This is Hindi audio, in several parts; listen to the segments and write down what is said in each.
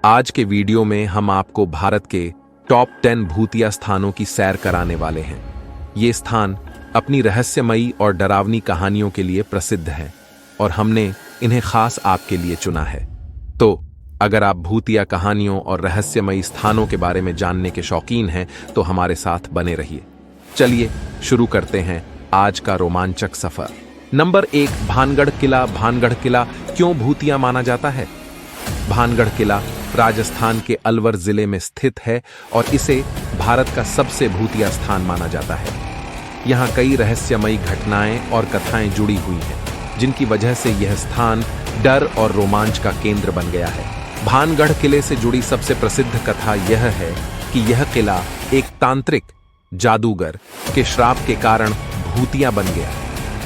आज के वीडियो में हम आपको भारत के टॉप 10 भूतिया स्थानों की सैर कराने वाले हैं। ये स्थान अपनी रहस्यमयी और डरावनी कहानियों के लिए प्रसिद्ध हैं और हमने इन्हें खास आपके लिए चुना है। तो अगर आप भूतिया कहानियों और रहस्यमयी स्थानों के बारे में जानने के शौकीन हैं तो हमारे साथ बने रहिए। चलिए शुरू करते हैं आज का रोमांचक सफर। नंबर 1, भानगढ़ किला। भानगढ़ किला क्यों भूतिया माना जाता है? भानगढ़ किला राजस्थान के अलवर जिले में स्थित है और इसे भारत का सबसे भूतिया स्थान माना जाता है। यहाँ कई रहस्यमयी घटनाएं और कथाएं जुड़ी हुई हैं, जिनकी वजह से यह स्थान डर और रोमांच का केंद्र बन गया है। भानगढ़ किले से जुड़ी सबसे प्रसिद्ध कथा यह है कि यह किला एक तांत्रिक जादूगर के श्राप के कारण भूतिया बन गया।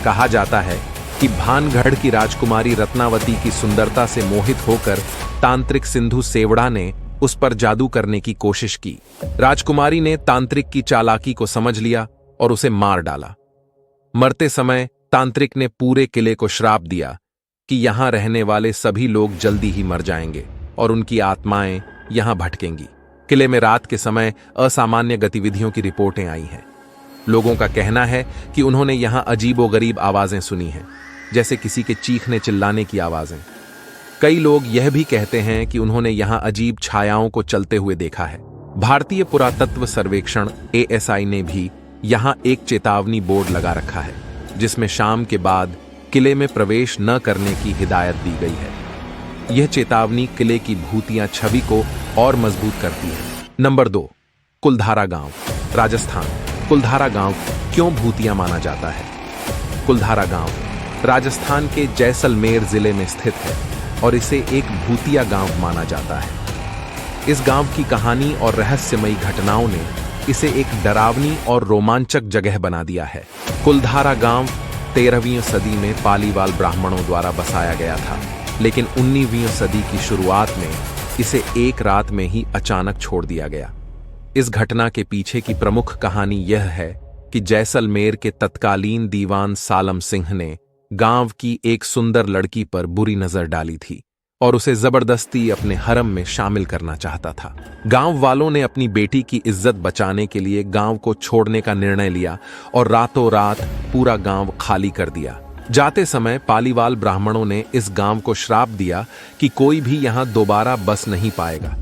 कहा जाता है कि भानगढ़ की राजकुमारी रत्नावती की सुंदरता से मोहित होकर तांत्रिक सिंधु सेवड़ा ने उस पर जादू करने की कोशिश की। राजकुमारी ने तांत्रिक की चालाकी को समझ लिया और उसे मार डाला। मरते समय तांत्रिक ने पूरे किले को श्राप दिया कि यहां रहने वाले सभी लोग जल्दी ही मर जाएंगे और उनकी आत्माएं यहां भटकेंगी। किले में रात के समय असामान्य गतिविधियों की रिपोर्टें आई हैं। लोगों का कहना है कि उन्होंने यहां अजीबोगरीब आवाजें सुनी हैं, जैसे किसी के चीखने चिल्लाने की आवाजें। कई लोग यह भी कहते हैं कि उन्होंने यहां अजीब छायाओं को चलते हुए देखा है। भारतीय पुरातत्व सर्वेक्षण ASI ने भी यहां एक चेतावनी बोर्ड लगा रखा है, जिसमें शाम के बाद किले में प्रवेश न करने की हिदायत दी गई है। यह चेतावनी किले की भूतिया छवि को और मजबूत करती है। नंबर 2, कुलधारा गांव, राजस्थान। कुलधारा गांव क्यों भूतिया माना जाता है? कुलधारा गांव राजस्थान के जैसलमेर जिले में स्थित है और इसे एक भूतिया गांव माना जाता है। इस गांव की कहानी और रहस्यमयी घटनाओं ने इसे एक डरावनी और रोमांचक जगह बना दिया है। कुलधारा गांव 13वीं सदी में पालीवाल ब्राह्मणों द्वारा बसाया गया था, लेकिन 19वीं सदी की शुरुआत में इसे एक रात में ही अचानक छोड़ दिया गया। इस घटना के पीछे की प्रमुख कहानी यह है कि जैसलमेर के तत्कालीन दीवान सालम सिंह ने गांव की एक सुंदर लड़की पर बुरी नजर डाली थी और उसे जबरदस्ती अपने हरम में शामिल करना चाहता था। गांव वालों ने अपनी बेटी की इज्जत बचाने के लिए गांव को छोड़ने का निर्णय लिया और रातों रात पूरा गांव खाली कर दिया। जाते समय पालीवाल ब्राह्मणों ने इस गांव को श्राप दिया कि कोई भी यहां दोबारा बस नहीं पाएगा।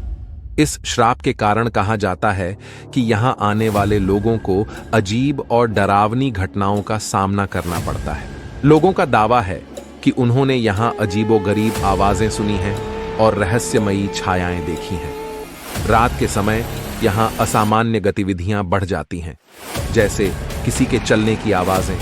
इस श्राप के कारण कहा जाता है कि यहां आने वाले लोगों को अजीब और डरावनी घटनाओं का सामना करना पड़ता है। लोगों का दावा है कि उन्होंने यहां अजीबोगरीब आवाजें सुनी हैं और रहस्यमयी छायाएं देखी हैं। रात के समय यहां असामान्य गतिविधियां बढ़ जाती हैं, जैसे किसी के चलने की आवाजें,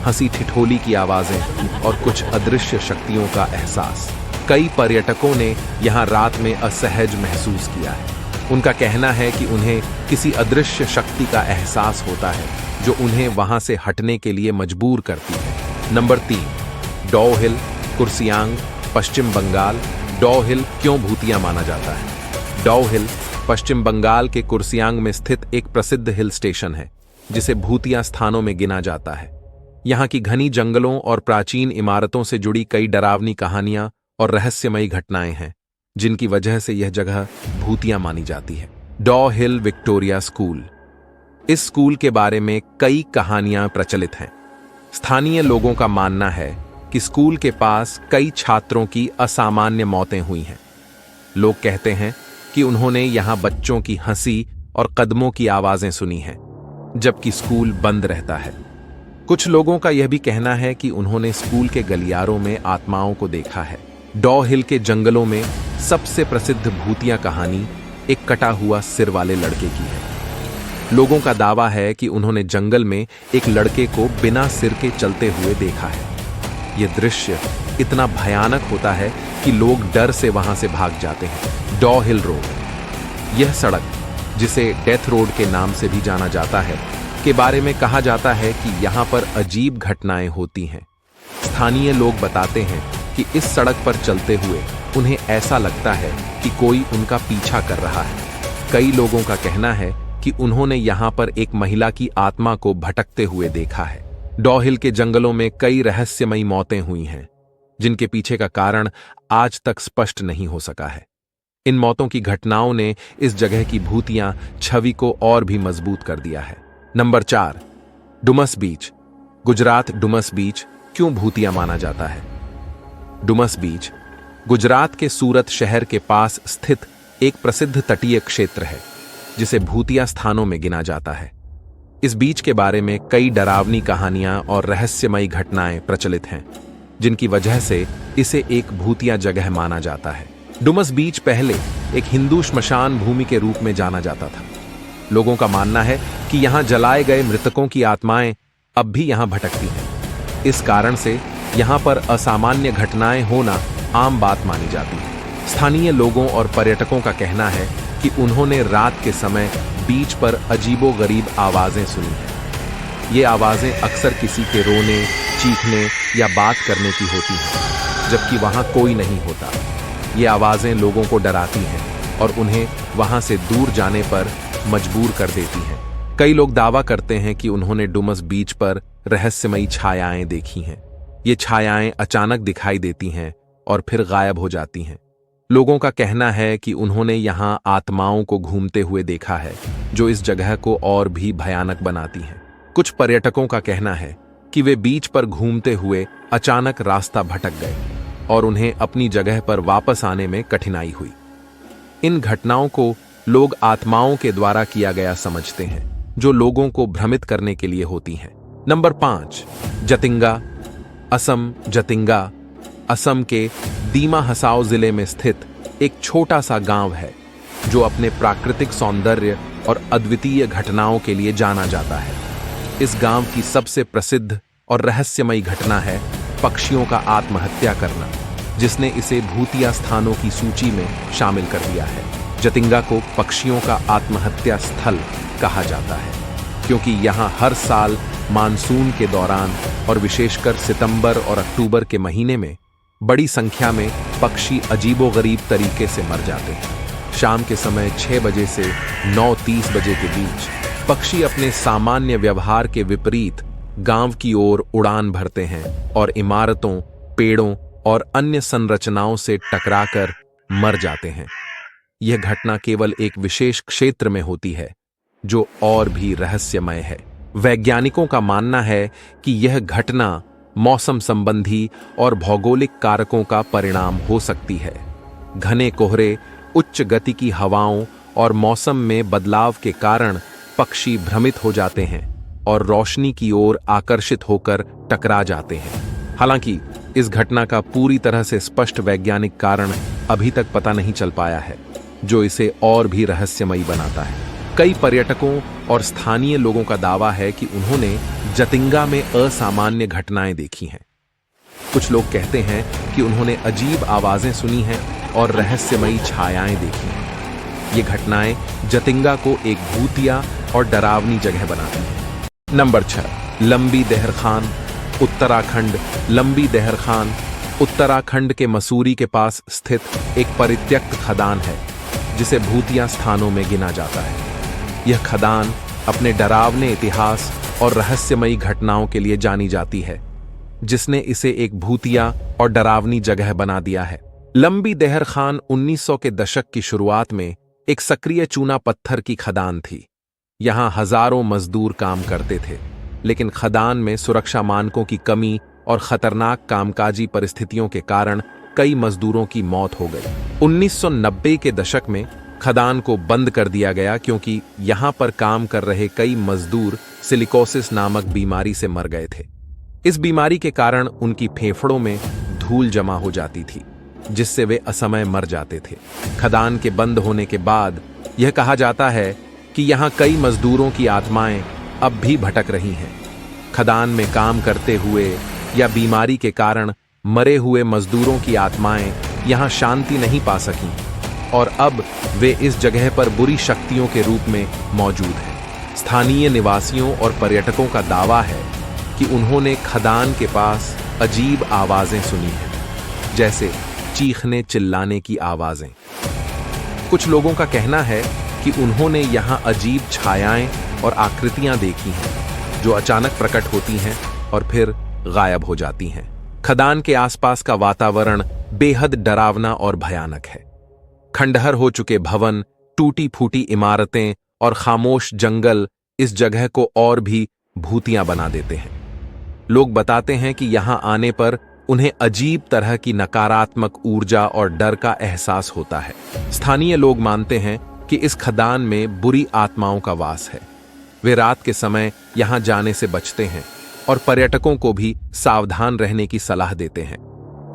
हंसी ठिठोली की आवाजें और कुछ अदृश्य शक्तियों का एहसास। कई पर्यटकों ने यहां रात में असहज महसूस किया है। उनका कहना है कि उन्हें किसी अदृश्य शक्ति का एहसास होता है जो उन्हें वहां से हटने के लिए मजबूर करती है। नंबर 3, डौ हिल, कुर्सियांग, पश्चिम बंगाल। डौ हिल क्यों भूतिया माना जाता है? डौ हिल पश्चिम बंगाल के कुर्सियांग में स्थित एक प्रसिद्ध हिल स्टेशन है, जिसे भूतिया स्थानों में गिना जाता है। यहाँ की घनी जंगलों और प्राचीन इमारतों से जुड़ी कई डरावनी कहानियां और रहस्यमयी घटनाएं हैं, जिनकी वजह से यह जगह भूतिया मानी जाती है। डौ हिल विक्टोरिया स्कूल। इस स्कूल के बारे में कई कहानियां प्रचलित हैं। स्थानीय लोगों का मानना है कि स्कूल के पास कई छात्रों की असामान्य मौतें हुई हैं। लोग कहते हैं कि उन्होंने यहां बच्चों की हंसी और कदमों की आवाजें सुनी हैं, जबकि स्कूल बंद रहता है। कुछ लोगों का यह भी कहना है कि उन्होंने स्कूल के गलियारों में आत्माओं को देखा है। डौ हिल के जंगलों में सबसे प्रसिद्ध भूतिया कहानी एक कटा हुआ सिर वाले लड़के की है। लोगों का दावा है कि उन्होंने जंगल में एक लड़के को बिना सिर के चलते हुए देखा है। यह दृश्य इतना भयानक होता है कि लोग डर से वहां से भाग जाते हैं। डौ हिल रोड। यह सड़क, जिसे डेथ रोड के नाम से भी जाना जाता है, के बारे में कहा जाता है कि यहां पर अजीब घटनाएं होती हैं। स्थानीय लोग बताते हैं कि इस सड़क पर चलते हुए उन्हें ऐसा लगता है कि कोई उनका पीछा कर रहा है। कई लोगों का कहना है कि उन्होंने यहां पर एक महिला की आत्मा को भटकते हुए देखा है। डौ हिल के जंगलों में कई रहस्यमयी मौतें हुई हैं, जिनके पीछे का कारण आज तक स्पष्ट नहीं हो सका है। इन मौतों की घटनाओं ने इस जगह की भूतिया छवि को और भी मजबूत कर दिया है। नंबर 4, डुमस बीच। गुजरात डुमस बीच क्यों भूतिया माना जाता है? डुमस बीच गुजरात के सूरत शहर के पास स्थित एक प्रसिद्ध तटीय क्षेत्र है जिसे भूतिया स्थानों में गिना जाता है। इस बीच के बारे में कई डरावनी कहानियां और रहस्यमयी घटनाएं प्रचलित हैं, जिनकी वजह से इसे एक भूतिया जगह माना जाता है। डुमस बीच पहले एक हिंदू श्मशान भूमि के रूप में जाना जाता था। लोगों का मानना है कि यहां जलाए गए मृतकों की आत्माएं अब भी यहां भटकती हैं। इस कारण से यहां पर असामान्य घटनाएं होना आम बात मानी जाती है। स्थानीय लोगों और पर्यटकों का कहना है कि उन्होंने रात के समय बीच पर अजीबोगरीब आवाजें सुनी हैं। ये आवाजें अक्सर किसी के रोने, चीखने या बात करने की होती हैं, जबकि वहां कोई नहीं होता। ये आवाजें लोगों को डराती हैं और उन्हें वहां से दूर जाने पर मजबूर कर देती हैं। कई लोग दावा करते हैं कि उन्होंने डुमस बीच पर रहस्यमयी छायाएं देखी हैं। ये छायाएं अचानक दिखाई देती हैं और फिर गायब हो जाती हैं। लोगों का कहना है कि उन्होंने यहां आत्माओं को घूमते हुए देखा है, जो इस जगह को और भी भयानक बनाती हैं। कुछ पर्यटकों का कहना है कि वे बीच पर घूमते हुए अचानक रास्ता भटक गए और उन्हें अपनी जगह पर वापस आने में कठिनाई हुई। इन घटनाओं को लोग आत्माओं के द्वारा किया गया समझते हैं, जो लोगों को भ्रमित करने के लिए होती हैं। नंबर 5, जतिंगा, असम। जतिंगा असम के दीमा हसाओ जिले में स्थित एक छोटा सा गांव है, जो अपने प्राकृतिक सौंदर्य और अद्वितीय घटनाओं के लिए जाना जाता है। इस गांव की सबसे प्रसिद्ध और रहस्यमयी घटना है पक्षियों का आत्महत्या करना, जिसने इसे भूतिया स्थानों की सूची में शामिल कर दिया है। जतिंगा को पक्षियों का आत्महत्या स्थल कहा जाता है, क्योंकि यहाँ हर साल मानसून के दौरान और विशेषकर सितंबर और अक्टूबर के महीने में बड़ी संख्या में पक्षी अजीबोगरीब तरीके से मर जाते हैं। शाम के समय 6 बजे से 9:30 बजे के बीच पक्षी अपने सामान्य व्यवहार के विपरीत गांव की ओर उड़ान भरते हैं और इमारतों, पेड़ों और अन्य संरचनाओं से टकराकर मर जाते हैं। यह घटना केवल एक विशेष क्षेत्र में होती है, जो और भी रहस्यमय है। वैज्ञानिकों का मानना है कि यह घटना मौसम संबंधी और भौगोलिक कारकों का परिणाम हो सकती है। घने कोहरे, उच्च गति की हवाओं और मौसम में बदलाव के कारण पक्षी भ्रमित हो जाते हैं और रोशनी की ओर आकर्षित होकर टकरा जाते हैं। हालांकि इस घटना का पूरी तरह से स्पष्ट वैज्ञानिक कारण अभी तक पता नहीं चल पाया है, जो इसे और भी रहस्यमयी बनाता है। कई पर्यटकों और स्थानीय लोगों का दावा है कि उन्होंने जतिंगा में असामान्य घटनाएं देखी हैं। कुछ लोग कहते हैं कि उन्होंने अजीब आवाजें सुनी हैं और रहस्यमयी छायाएं देखी हैं। ये घटनाएं जतिंगा को एक भूतिया और डरावनी जगह बनाती हैं। नंबर 6, लंबी देहर खान, उत्तराखंड। लंबी देहर खान उत्तराखंड के मसूरी के पास स्थित एक परित्यक्त खदान है, जिसे भूतिया स्थानों में गिना जाता है। यह खदान अपने डरावने इतिहास और रहस्यमयी घटनाओं के लिए जानी जाती है, जिसने इसे एक भूतिया और डरावनी जगह बना दिया है। लंबी देहर खान 1900 के दशक की शुरुआत में एक सक्रिय चूना पत्थर की खदान थी। यहां हजारों मजदूर काम करते थे, लेकिन खदान में सुरक्षा मानकों की कमी और खतरनाक कामकाजी परिस्थितियों के कारण कई मजदूरों की मौत हो गई। 1990 के दशक में खदान को बंद कर दिया गया, क्योंकि यहां पर काम कर रहे कई मजदूर सिलिकोसिस नामक बीमारी से मर गए थे। इस बीमारी के कारण उनकी फेफड़ों में धूल जमा हो जाती थी, जिससे वे असमय मर जाते थे। खदान के बंद होने के बाद यह कहा जाता है कि यहां कई मजदूरों की आत्माएं अब भी भटक रही हैं। खदान में काम करते हुए या बीमारी के कारण मरे हुए मजदूरों की आत्माएं यहां शांति नहीं पा सकीं और अब वे इस जगह पर बुरी शक्तियों के रूप में मौजूद हैं। स्थानीय निवासियों और पर्यटकों का दावा है कि उन्होंने खदान के पास अजीब आवाजें सुनी हैं, जैसे चीखने चिल्लाने की आवाजें। कुछ लोगों का कहना है कि उन्होंने यहां अजीब छायाएं और आकृतियां देखी हैं, जो अचानक प्रकट होती हैं और फिर गायब हो जाती हैं। खदान के आसपास का वातावरण बेहद डरावना और भयानक है। खंडहर हो चुके भवन, टूटी फूटी इमारतें और खामोश जंगल इस जगह को और भी भूतिया बना देते हैं। लोग बताते हैं कि यहां आने पर उन्हें अजीब तरह की नकारात्मक ऊर्जा और डर का एहसास होता है। स्थानीय लोग मानते हैं कि इस खदान में बुरी आत्माओं का वास है। वे रात के समय यहां जाने से बचते हैं और पर्यटकों को भी सावधान रहने की सलाह देते हैं।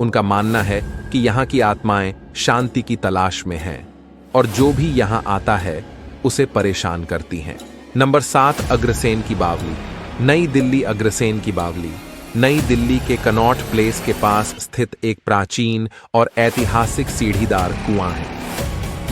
उनका मानना है कि यहां की आत्माएं शांति की तलाश में हैं और जो भी यहां आता है उसे परेशान करती हैं। नंबर 7, अग्रसेन की बावली। नई दिल्ली अग्रसेन की बावली नई दिल्ली के कनॉट प्लेस के पास स्थित एक प्राचीन और ऐतिहासिक सीढ़ीदार कुआं है।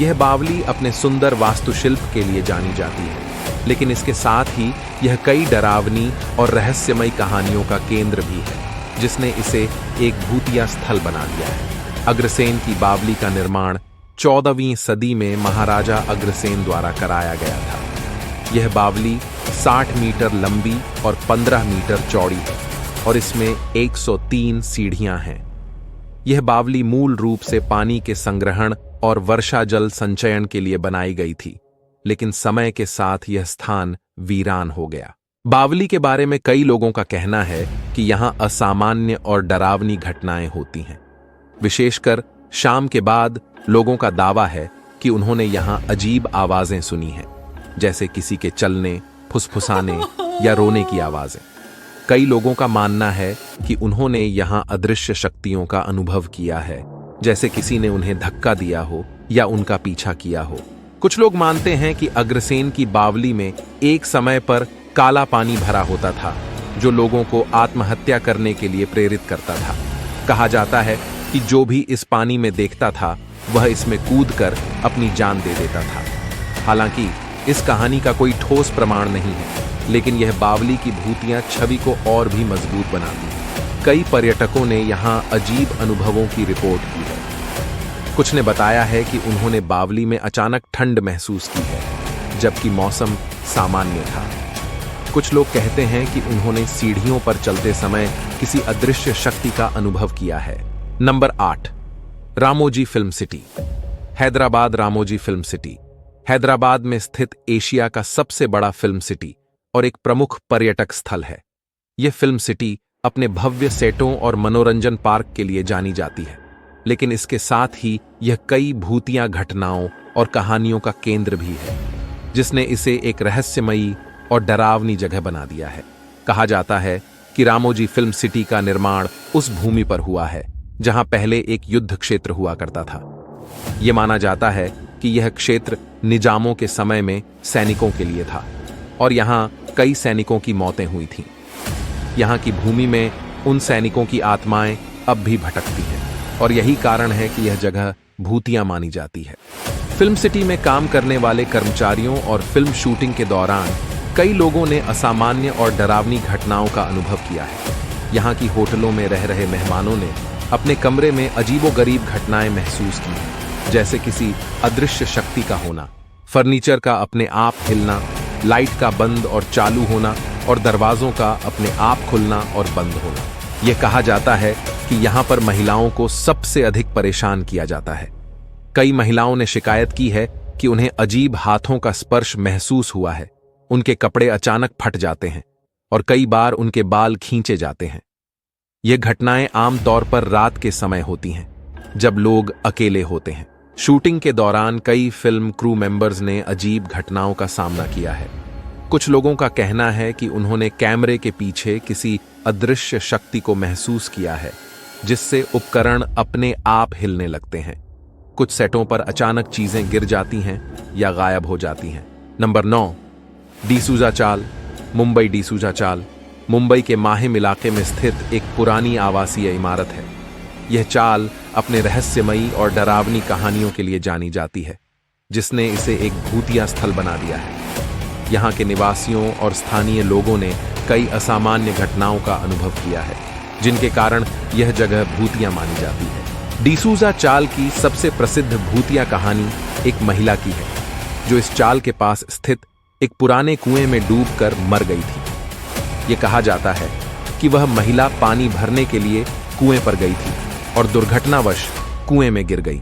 यह बावली अपने सुंदर वास्तुशिल्प के लिए जानी जाती है, लेकिन इसके साथ ही यह कई डरावनी और रहस्यमयी कहानियों का केंद्र भी है, जिसने इसे एक भूतिया स्थल बना दिया है। अग्रसेन की बावली का निर्माण 14वीं सदी में महाराजा अग्रसेन द्वारा कराया गया था। यह बावली 60 मीटर लंबी और 15 मीटर चौड़ी है और इसमें 103 सीढ़ियां हैं। यह बावली मूल रूप से पानी के संग्रहण और वर्षा जल संचयन के लिए बनाई गई थी, लेकिन समय के साथ यह स्थान वीरान हो गया। बावली के बारे में कई लोगों का कहना है कि यहां असामान्य और डरावनी घटनाएं होती हैं। विशेषकर शाम के बाद लोगों का दावा है कि उन्होंने यहां अजीब आवाजें सुनी हैं, जैसे किसी के चलने, फुसफुसाने या रोने की आवाजें। कई लोगों का मानना है कि उन्होंने यहां अदृश्य शक्तियों का अनुभव किया है, जैसे किसी ने उन्हें धक्का दिया हो या उनका पीछा किया हो। कुछ लोग मानते हैं कि अग्रसेन की बावली में एक समय पर काला पानी भरा होता था, जो लोगों को आत्महत्या करने के लिए प्रेरित करता था। कहा जाता है कि जो भी इस पानी में देखता था वह इसमें कूदकर अपनी जान दे देता था। हालांकि इस कहानी का कोई ठोस प्रमाण नहीं है, लेकिन यह बावली की भूतिया छवि को और भी मजबूत बनाती है। कई पर्यटकों ने यहां अजीब अनुभवों की रिपोर्ट की है। कुछ ने बताया है कि उन्होंने बावली में अचानक ठंड महसूस की है, जबकि मौसम सामान्य था। कुछ लोग कहते हैं कि उन्होंने सीढ़ियों पर चलते समय किसी अदृश्य शक्ति का अनुभव किया है। Number 8, Ramoji film city. Hyderabad Ramoji film city Hyderabad में स्थित एशिया का सबसे बड़ा फिल्म सिटी और एक प्रमुख पर्यटक स्थल है। यह फिल्म सिटी अपने भव्य सेटों और मनोरंजन पार्क के लिए जानी जाती है, लेकिन इसके साथ ही यह कई भूतिया घटनाओं और कहानियों का केंद्र भी है, जिसने इसे एक रहस्यमयी और डरावनी जगह बना दिया है। कहा जाता है कि रामोजी फिल्म सिटी का निर्माण उस भूमि पर हुआ है जहां पहले एक युद्ध क्षेत्र हुआ करता था। यह माना जाता है कि यह क्षेत्र निजामों के समय में सैनिकों के लिए था और यहां कई सैनिकों की मौतें हुई थीं। यहां की भूमि में उन सैनिकों की आत्माएं अब भी भटकती हैं और यही कारण है कि यह जगह भूतिया मानी जाती है। फिल्म सिटी में काम करने वाले कर्मचारियों और फिल्म शूटिंग के दौरान कई लोगों ने असामान्य और डरावनी घटनाओं का अनुभव किया है। यहाँ की होटलों में रह रहे मेहमानों ने अपने कमरे में अजीबोगरीब घटनाएं महसूस की, जैसे किसी अदृश्य शक्ति का होना, फर्नीचर का अपने आप हिलना, लाइट का बंद और चालू होना और दरवाजों का अपने आप खुलना और बंद होना। यह कहा जाता है कि यहाँ पर महिलाओं को सबसे अधिक परेशान किया जाता है। कई महिलाओं ने शिकायत की है कि उन्हें अजीब हाथों का स्पर्श महसूस हुआ है, उनके कपड़े अचानक फट जाते हैं और कई बार उनके बाल खींचे जाते हैं। ये घटनाएं आमतौर पर रात के समय होती हैं, जब लोग अकेले होते हैं। शूटिंग के दौरान कई फिल्म क्रू मेंबर्स ने अजीब घटनाओं का सामना किया है। कुछ लोगों का कहना है कि उन्होंने कैमरे के पीछे किसी अदृश्य शक्ति को महसूस किया है, जिससे उपकरण अपने आप हिलने लगते हैं। कुछ सेटों पर अचानक चीजें गिर जाती हैं या गायब हो जाती हैं। नंबर 9, डिसूजा चाल। मुंबई डिसूजा चाल मुंबई के माहिम इलाके में स्थित एक पुरानी आवासीय इमारत है। यह चाल अपने रहस्यमयी और डरावनी कहानियों के लिए जानी जाती है, जिसने इसे एक भूतिया स्थल बना दिया है। यहाँ के निवासियों और स्थानीय लोगों ने कई असामान्य घटनाओं का अनुभव किया है, जिनके कारण यह जगह भूतिया मानी जाती है। डिसूजा चाल की सबसे प्रसिद्ध भूतिया कहानी एक महिला की है, जो इस चाल के पास स्थित एक पुराने कुएं में डूबकर मर गई थी। यह कहा जाता है कि वह महिला पानी भरने के लिए कुएं पर गई थी और दुर्घटनावश कुएं में गिर गई।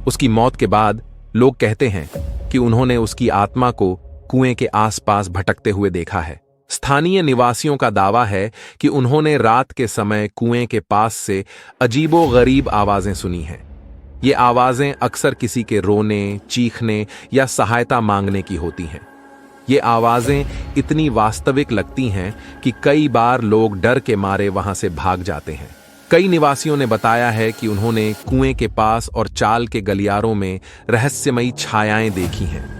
उसकी मौत के बाद लोग कहते हैं कि उन्होंने उसकी आत्मा को कुएं के आसपास भटकते हुए देखा है। स्थानीय निवासियों का दावा है कि उन्होंने रात के समय कुएं के पास से अजीबोगरीब आवाजें सुनी हैं। ये आवाजें अक्सर किसी के रोने, चीखने या सहायता मांगने की होती हैं। ये आवाजें इतनी वास्तविक लगती हैं कि कई बार लोग डर के मारे वहां से भाग जाते हैं। कई निवासियों ने बताया है कि उन्होंने कुएं के पास और चाल के गलियारों में रहस्यमयी छायाएं देखी हैं।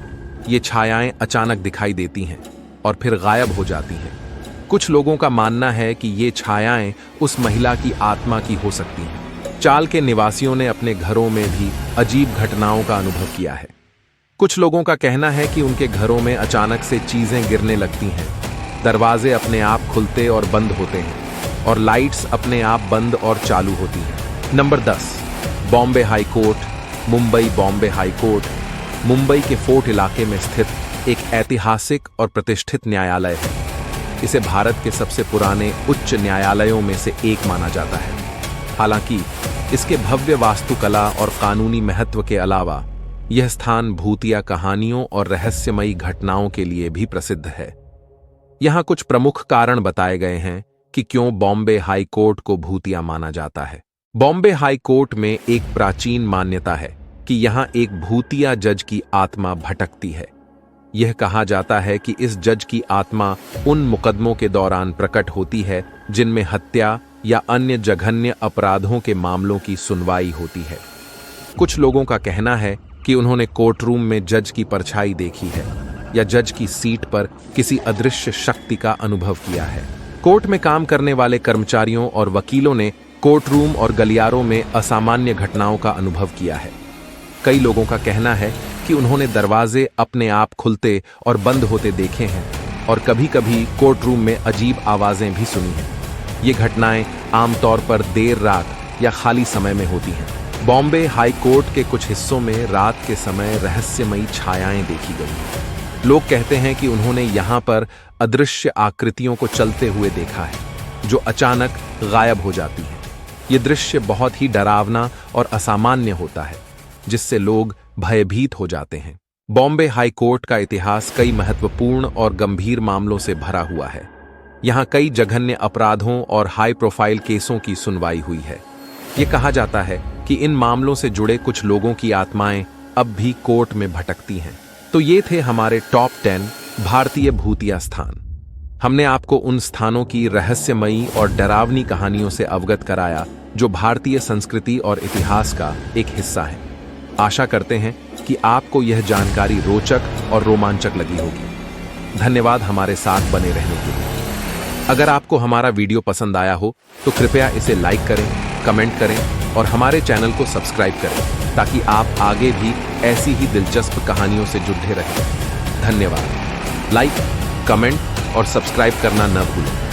ये छायाएं अचानक दिखाई देती हैं और फिर गायब हो जाती हैं। कुछ लोगों का मानना है कि ये छायाएं उस महिला की आत्मा की हो सकती हैं। चाल के निवासियों ने अपने घरों में भी अजीब घटनाओं का अनुभव किया है। कुछ लोगों का कहना है कि उनके घरों में अचानक से चीजें गिरने लगती हैं, दरवाजे अपने आप खुलते और बंद होते हैं और लाइट्स अपने आप बंद और चालू होती हैं। Number 10, Bombay high court. Mumbai Bombay high court Mumbai के फोर्ट इलाके में स्थित एक ऐतिहासिक और प्रतिष्ठित न्यायालय है। इसे भारत के सबसे पुराने उच्च न्यायालयों में से एक माना जाता है। हालांकि इसके भव्य वास्तुकला और कानूनी महत्व के अलावा यह स्थान भूतिया कहानियों और रहस्यमयी घटनाओं के लिए भी प्रसिद्ध है। यहां कुछ प्रमुख कारण बताए गए हैं कि क्यों बॉम्बे हाई कोर्ट को भूतिया माना जाता है। बॉम्बे हाई कोर्ट में एक प्राचीन मान्यता है कि यहां एक भूतिया जज की आत्मा भटकती है। यह कहा जाता है कि इस जज की आत्मा उन मुकदमों के दौरान प्रकट होती है जिनमें हत्या या अन्य जघन्य अपराधों के मामलों की सुनवाई होती है। कुछ लोगों का कहना है कि उन्होंने कोर्ट रूम में जज की परछाई देखी है या जज की सीट पर किसी अदृश्य शक्ति का अनुभव किया है। कोर्ट में काम करने वाले कर्मचारियों और वकीलों ने कोर्ट रूम और गलियारों में असामान्य घटनाओं का अनुभव किया है। कई लोगों का कहना है कि उन्होंने दरवाजे अपने आप खुलते और बंद होते देखे हैं और कभी-कभी कोर्ट रूम में अजीब आवाजें भी सुनी हैं। ये घटनाएं आमतौर पर देर रात या खाली समय में होती हैं। बॉम्बे हाई कोर्ट के कुछ हिस्सों में रात के समय रहस्यमयी छायाएं देखी गई। लोग कहते हैं कि उन्होंने यहां पर अदृश्य आकृतियों को चलते हुए देखा है जो अचानक गायब हो जाती हैं। ये दृश्य बहुत ही डरावना और असामान्य होता है जिससे लोग भयभीत हो जाते हैं। बॉम्बे हाई कोर्ट का इतिहास कई महत्वपूर्ण और गंभीर मामलों से भरा हुआ है। यहां कई जघन्य अपराधों और हाई प्रोफाइल केसों की सुनवाई हुई है। ये कहा जाता है कि इन मामलों से जुड़े कुछ लोगों की आत्माएं अब भी कोर्ट में भटकती हैं। तो ये थे हमारे टॉप 10 भारतीय भूतिया स्थान। हमने आपको उन स्थानों की रहस्यमयी और डरावनी कहानियों से अवगत कराया जो भारतीय संस्कृति और इतिहास का एक हिस्सा है। आशा करते हैं कि आपको यह जानकारी रोचक और रोमांचक लगी होगी। धन्यवाद हमारे साथ बने रहने के लिए। अगर आपको हमारा वीडियो पसंद आया हो तो कृपया इसे लाइक करें, कमेंट करें और हमारे चैनल को सब्सक्राइब करें ताकि आप आगे भी ऐसी ही दिलचस्प कहानियों से जुड़े रहें। धन्यवाद। लाइक, कमेंट और सब्सक्राइब करना न भूलें।